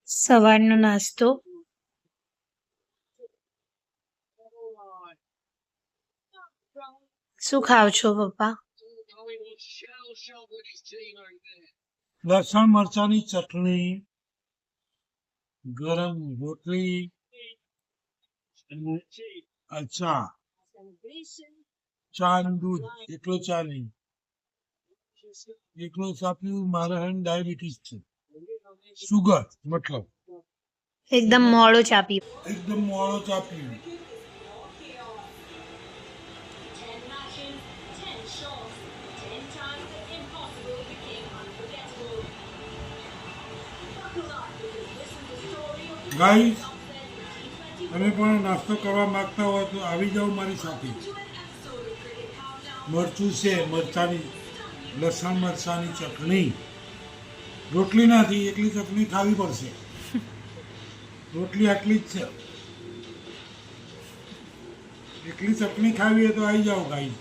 સવારનો નાસ્તો. શું ખાવ છો પપ્પા? લસણ મરચાની ચટણી, ગરમ રોટલી અને ચા. ચા અને દૂધ. એકલો ચા નહીં, એકલો ચા પીવું. મારે ડાયાબિટીસ છે, સુગર મતલબ. એકદમ મોડો ચા પીવો. એકદમ મોડો ચા પીવું. ગાઈસ, તમે પણ નાસ્તો કરવા માંગતા હોય તો આવી જાઓ મારી સાથે. મરચું છે, મરચાની લસણ મરચાની ચટણી. રોટલી નથી, એટલી ચટણી ખાવી પડશે. રોટલી આટલી જ છે. એટલી ચટણી ખાવી હોય તો આવી જાઓ ગાઈસ.